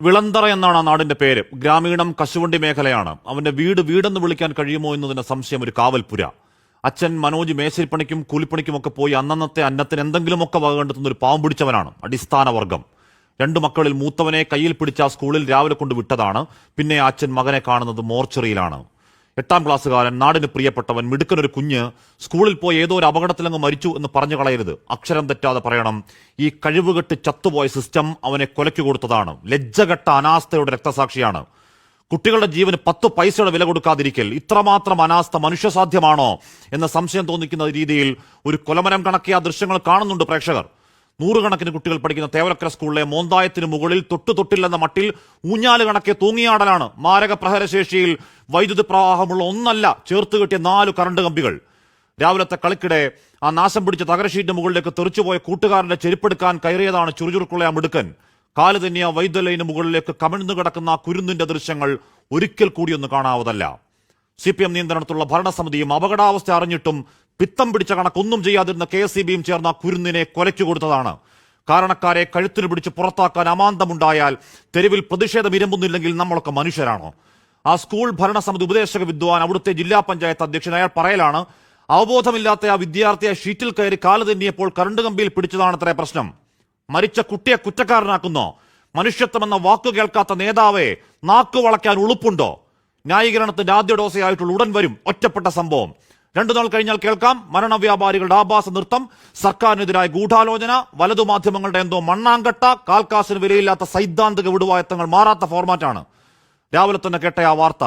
വിളന്തറ എന്നാണ് ആ നാടിന്റെ പേര്. ഗ്രാമീണം കശുവണ്ടി മേഖലയാണ്. അവന്റെ വീടെന്ന് വിളിക്കാൻ കഴിയുമോ എന്നതിന് സംശയം. ഒരു കാവൽപുര. അച്ഛൻ മനോജ് മേശരിപ്പണിക്കും കൂലിപ്പണിക്കുമൊക്കെ പോയി അന്നന്നത്തെ അന്നത്തിന് എന്തെങ്കിലുമൊക്കെ വക കണ്ടെത്തുന്ന ഒരു പാവം പിടിച്ചവനാണ്. അടിസ്ഥാന വർഗം. രണ്ടു മക്കളിൽ മൂത്തവനെ കയ്യിൽ പിടിച്ച സ്കൂളിൽ രാവിലെ കൊണ്ട് വിട്ടതാണ്. പിന്നെ അച്ഛൻ മകനെ കാണുന്നത് മോർച്ചറിയിലാണ്. 8ാം ക്ലാസ്സുകാരൻ, നാടിന് പ്രിയപ്പെട്ടവൻ, മിടുക്കനൊരു കുഞ്ഞ് സ്കൂളിൽ പോയി ഏതോ ഒരു അപകടത്തിലങ്ങ് മരിച്ചു എന്ന് പറഞ്ഞു കളയരുത്. അക്ഷരം തെറ്റാതെ പറയണം. ഈ കഴിവുകെട്ട് ചത്തുപോയ സിസ്റ്റം അവനെ കൊലയ്ക്ക് കൊടുത്തതാണ്. ലജ്ജകെട്ട അനാസ്ഥയുടെ രക്തസാക്ഷിയാണ്. കുട്ടികളുടെ ജീവന് 10 പൈസയുടെ വില കൊടുക്കാതിരിക്കൽ ഇത്രമാത്രം അനാസ്ഥ മനുഷ്യസാധ്യമാണോ എന്ന സംശയം തോന്നിക്കുന്ന രീതിയിൽ ഒരു കൊലമരം കണക്കിയ ദൃശ്യങ്ങൾ കാണുന്നുണ്ട് പ്രേക്ഷകർ. നൂറുകണക്കിന് കുട്ടികൾ പഠിക്കുന്ന തേവലക്കര സ്കൂളിലെ മോന്തായത്തിന് മുകളിൽ തൊട്ടില്ലെന്ന മട്ടിൽ ഊഞ്ഞാല് കണക്കെ തൂങ്ങിയാടലാണ്. മാരക പ്രഹരശേഷിയിൽ വൈദ്യുതി പ്രവാഹമുള്ള ഒന്നല്ല, ചേർത്ത് കെട്ടിയ 4 കറണ്ട് കമ്പികൾ. രാവിലത്തെ കളിക്കിടെ ആ നാശം പിടിച്ച തകരഷീറ്റിന് മുകളിലേക്ക് തെറിച്ചുപോയ കൂട്ടുകാരന്റെ ചെരുപ്പെടുക്കാൻ കയറിയതാണ് ചുറുചുറുക്കുള്ള ആ മിടുക്കൻ. കാല് തന്നെയ വൈദ്യുതലൈന് മുകളിലേക്ക് കമിഴ്ന്നു കിടക്കുന്ന ആ കുരുന്നിന്റെ ദൃശ്യങ്ങൾ ഒരിക്കൽ കൂടിയൊന്ന് കാണാവതല്ല. CPM നിയന്ത്രണത്തിലുള്ള ഭരണസമിതിയും അപകടാവസ്ഥ അറിഞ്ഞിട്ടും പിത്തം പിടിച്ച കണക്കൊന്നും ചെയ്യാതിരുന്ന KSEBയും ചേർന്ന കുരുന്നിനെ കൊലയ്ക്കു കൊടുത്തതാണ്. കാരണക്കാരെ കഴുത്തിന് പിടിച്ച് പുറത്താക്കാൻ അമാന്തമുണ്ടായാൽ തെരുവിൽ പ്രതിഷേധം ഇരമ്പുന്നില്ലെങ്കിൽ നമ്മളൊക്കെ മനുഷ്യരാണോ? ആ സ്കൂൾ ഭരണസമിതി ഉപദേശക വിദ്വാൻ, അവിടുത്തെ ജില്ലാ പഞ്ചായത്ത് അധ്യക്ഷൻ, അയാൾ പറയലാണ്, അവബോധമില്ലാത്ത ആ വിദ്യാർത്ഥിയെ ഷീറ്റിൽ കയറി കാല് തെന്നിയപ്പോൾ കറണ്ട് കമ്പിയിൽ പിടിച്ചതാണത്രേ പ്രശ്നം. മരിച്ച കുട്ടിയെ കുറ്റക്കാരനാക്കുന്നോ? മനുഷ്യത്വമെന്ന വാക്കു കേൾക്കാത്ത നേതാവെ നാക്കു വളയ്ക്കാൻ ഉളുപ്പുണ്ടോ? ന്യായീകരണത്തിന്റെ ആദ്യ ഡോസയായിട്ടുള്ള ഉടൻ വരും ഒറ്റപ്പെട്ട സംഭവം. 2 നാൾ കഴിഞ്ഞാൽ കേൾക്കാം. മരണവ്യാപാരികളുടെ ആഭാസ നൃത്തം, സർക്കാരിനെതിരായ ഗൂഢാലോചന, വലതുമാധ്യമങ്ങളുടെ എന്തോ മണ്ണാങ്കട്ട, കാൽക്കാശിന് വിലയില്ലാത്ത സൈദ്ധാന്തിക വിടുവായത്തങ്ങൾ. മാറാത്ത ഫോർമാറ്റാണ്. രാവിലെ തന്നെ കേട്ട ആ വാർത്ത,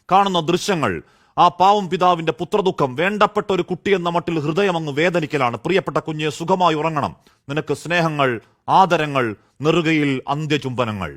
കാണുന്ന ദൃശ്യങ്ങൾ, ആ പാവം പിതാവിന്റെ പുത്രദുഃഖം, വേണ്ടപ്പെട്ട ഒരു കുട്ടി എന്ന മട്ടിൽ ഹൃദയം അങ്ങ് വേദനിക്കലാണ്. പ്രിയപ്പെട്ട കുഞ്ഞ് സുഖമായി ഉറങ്ങണം. നിനക്ക് സ്നേഹങ്ങൾ, ആദരങ്ങൾ, നെറുകയിൽ അന്ത്യചുംബനങ്ങൾ.